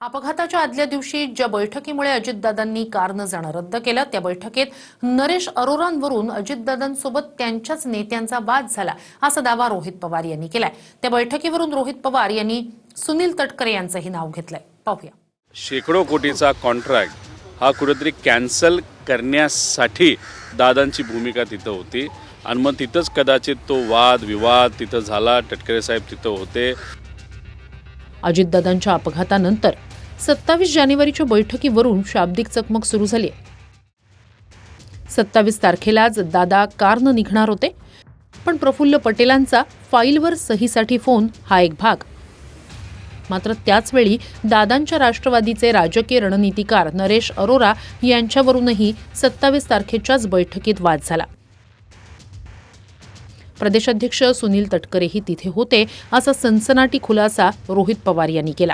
अपघाताच्या आदल्या दिवशी ज्या बैठकीमुळे अजितदादांनी कार न जाणं रद्द केलं त्या बैठकीत नरेश अरोरांवरून अजितदादांसोबत त्यांच्याच नेत्यांचा वाद झाला असा दावा रोहित पवार यांनी केलाय। त्या बैठकीवरून रोहित पवार यांनी सुनील तटकरे यांचंही नाव घेतलंय। पाहूया। शेकडो कोटीचा कॉन्ट्रॅक्ट हा कुठेतरी कॅन्सल करण्यासाठी दादांची भूमिका तिथं होती आणि मग तिथंच कदाचित तो वाद विवाद तिथं झाला। तटकरे साहेब तिथं होते। अजितदादांच्या अपघातानंतर 27 जानेवारीच्या बैठकीवरून शाब्दिक चकमक सुरू झाली। 27 तारखेलाच दादा कारनं निघणार होते, पण प्रफुल्ल पटेलांचा फाईलवर सहीसाठी फोन हा एक भाग। मात्र त्याचवेळी दादांच्या राष्ट्रवादीचे राजकीय रणनीतिकार नरेश अरोरा यांच्यावरूनही 27 तारखेच्याच बैठकीत वाद झाला। प्रदेशाध्यक्ष सुनील तटकरेही तिथे होते असा सनसनाटी खुलासा रोहित पवार यांनी केला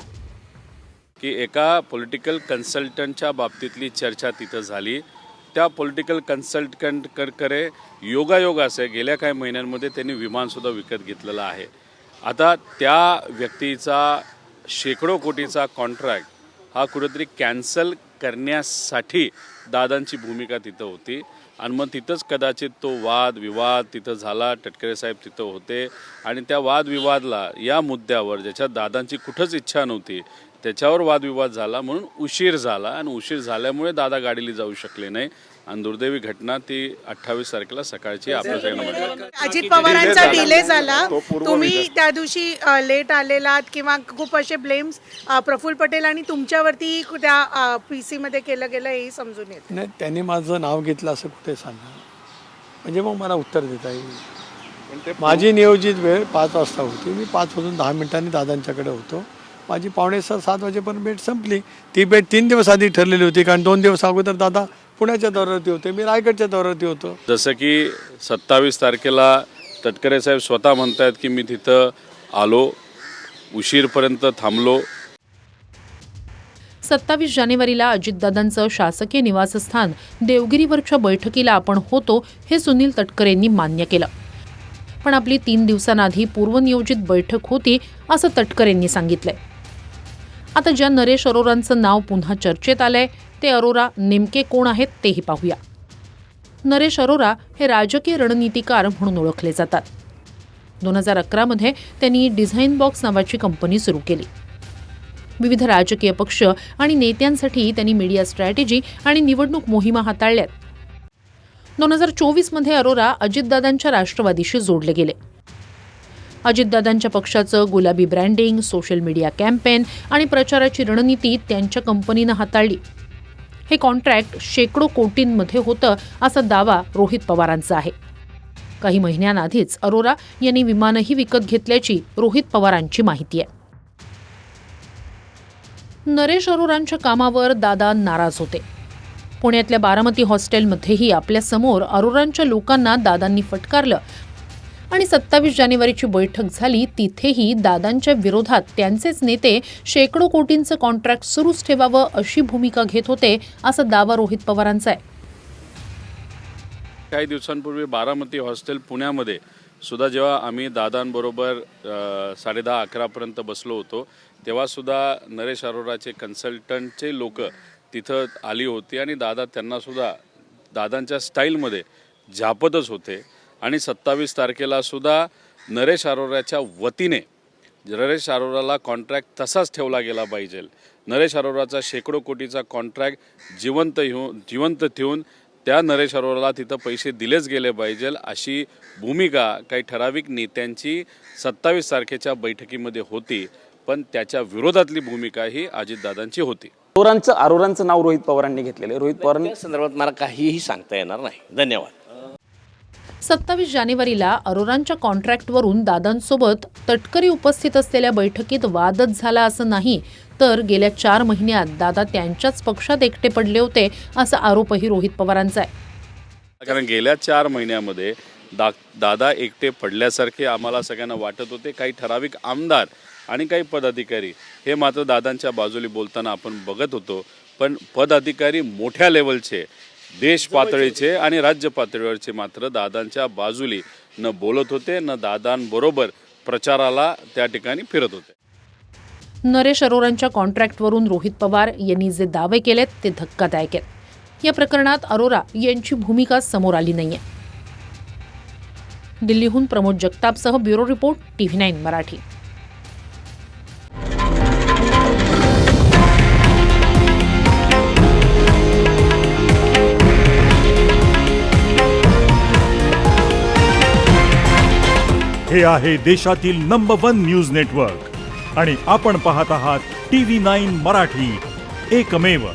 की एका पॉलिटिकल कन्सल्टंटच्या बाबतीतली चर्चा तिथं झाली। त्या पॉलिटिकल कन्सल्टंटकडे योगायोग असे गेल्या काही महिन्यांमध्ये त्यांनी विमानसुद्धा विकत घेतलेलं आहे। आता त्या व्यक्तीचा शेकडो कोटीचा कॉन्ट्रॅक्ट हा कुठेतरी कॅन्सल करण्यासाठी दादांची भूमिका तिथं होती आणि मग तिथंच कदाचित तो वाद विवाद तिथं झाला। तटकरे साहेब तिथं होते आणि त्या वादविवादला या मुद्द्यावर ज्याच्यात दादांची कुठंच इच्छा नव्हती त्याच्यावर वादविवाद झाला, म्हणून उशीर झाला आणि उशीर झाल्यामुळे दादा गाडीला जाऊ शकले नाही आणि दुर्दैवी घटना ती 28 तारखेला सकाळची आपल्या सगळ्यांना अजित पवारांचा डिले झाला। तुम्ही त्या दिवशी लेट आलेलात किंवा खूप असे ब्लेम्स प्रफुल्ल पटेल आणि तुमच्यावरती त्या पीसी मध्ये केलं गेलं हे समजून येत नाही। त्यांनी माझं नाव घेतलं असं कुठे सांगा, म्हणजे मग मला उत्तर देता येईल। माझी नियोजित वेळ 5 वाजता होती। मी 5 वाजून 10 मिनिटांनी दादांच्याकडे होतो। माझी 5:45-7 वाजेपर्यंत भेट संपली। ती भेट 3 दिवस आधी ठरलेली होती, कारण 2 दिवस अगोदर दादा पुण्याच्या दौऱ्यावरती होते, मी रायगडच्या दौऱ्यावरती होतो। जसं की 27 तारखेला तटकरे साहेब स्वतः म्हणतात की मी तिथं आलो, उशीरपर्यंत थांबलो। 27 जानेवारीला अजितदादांचं शासकीय निवासस्थान देवगिरीवरच्या बैठकीला आपण होतो हे सुनील तटकरेंनी मान्य केलं, पण आपली 3 दिवसांआधी पूर्वनियोजित बैठक होती असं तटकरेंनी सांगितलंय। आता ज्या नरेश अरोरांचं नाव पुन्हा चर्चेत आलंय ते अरोरा नेमके कोण आहेत तेही पाहूया। नरेश अरोरा हे राजकीय रणनीतिकार म्हणून ओळखले जातात। 2011 मध्ये त्यांनी डिझाईन बॉक्स नावाची कंपनी सुरू केली। विविध राजकीय पक्ष आणि नेत्यांसाठी त्यांनी मीडिया स्ट्रॅटेजी आणि निवडणूक मोहिमा हाताळल्यात। 2024 मध्ये अरोरा अजितदादांच्या राष्ट्रवादीशी जोडले गेले। अजितदादांच्या पक्षाचं गुलाबी ब्रँडिंग, सोशल मीडिया कॅम्पेन आणि प्रचाराची रणनीती त्यांच्या कंपनीनं हाताळली। हे कॉन्ट्रॅक्ट शेकडो कोटींमध्ये होतं असा दावा रोहित पवारांचा आहे। काही महिन्यांआधीच अरोरा यांनी विमानही विकत घेतल्याची रोहित पवारांची माहिती आहे। नरेश अरोरांच्या कामावर दादा नाराज होते। पुण्यातल्या बारामती हॉस्टेलमध्येही आपल्या समोर अरोरांच्या लोकांना दादांनी फटकारलं आणि 27 जानेवारीची बैठक झाली, तिथेही दादांच्या विरोधात त्यांचेच नेते शेकडो कोटींचं कॉन्ट्रॅक्ट सुरूच ठेवावं अशी भूमिका घेत होते असा दावा रोहित पवारांचा आहे। काही दिवसांपूर्वी बारामती हॉस्टेल पुण्यामध्ये सुद्धा जेव्हा आम्ही दादांबरोबर 10:30-11 पर्यंत बसलो होतो तेव्हा सुद्धा नरेश अरोराचे कन्सल्टंटचे लोक तिथं आली होती आणि दादा त्यांना सुद्धा दादांच्या स्टाईलमध्ये झापतच होते। आणि 27 तारखेला सुद्धा नरेश अरोराच्या वतीने नरेश अरोराला कॉन्ट्रॅक्ट तसाच ठेवला गेला पाहिजे। नरेश अरोराचा शेकडो कोटीचा कॉन्ट्रॅक्ट जिवंत ठेवून त्या नरेश अरोराला तिथं पैसे दिलेच गेले पाहिजे अशी भूमिका काही ठराविक नेत्यांची 27 तारखेच्या बैठकीमध्ये होती, पण त्याच्या विरोधातली भूमिका ही अजितदादांची होती। अरोरांचं नाव रोहित पवारांनी घेतलेलं आहे। रोहित पवारांनी संदर्भात मला काहीही सांगता येणार नाही। धन्यवाद। 27 जानेवारीला अरोरांच्या कॉन्ट्रॅक्टवरून दादांसोबत तटकरे उपस्थित असलेल्या बैठकीत वादच झाला असं नाही, तर गेल्या 4 महिन्यात दादा त्यांच्याच पक्षात एकटे पडले होते असा आरोपही रोहित पवारांचा आहे। कारण गेल्या 4 महिन्यामध्ये दादा एकटे पडल्यासारखे आम्हाला सगळ्यांना वाटत होते। काही ठराविक आमदार आणि काही पदाधिकारी हे मात्र दादांच्या बाजूने बोलताना आपण बघत होतो, पण पदाधिकारी मोठ्या लेवलचे देश पातळीचे आणि राज्य पातळीवरचे मात्र दादांच्या बाजूली न बोलत होते न दादांबरोबर प्रचाराला त्या ठिकाणी फिरत होते। नरेश अरोरांच्या कॉन्ट्रॅक्टवरून रोहित पवार यांनी जे दावे केलेत ते धक्कादायक आहेत. या प्रकरणात अरोरा यांची भूमिका समोर आली नाहीये. दिल्लीहून प्रमोद जगतापसह ब्युरो रिपोर्ट TV9 मराठी. हे आहे देशातील नंबर 1 न्यूज नेटवर्क आणि आपण पाहत आहात TV9 मराठी, एकमेव.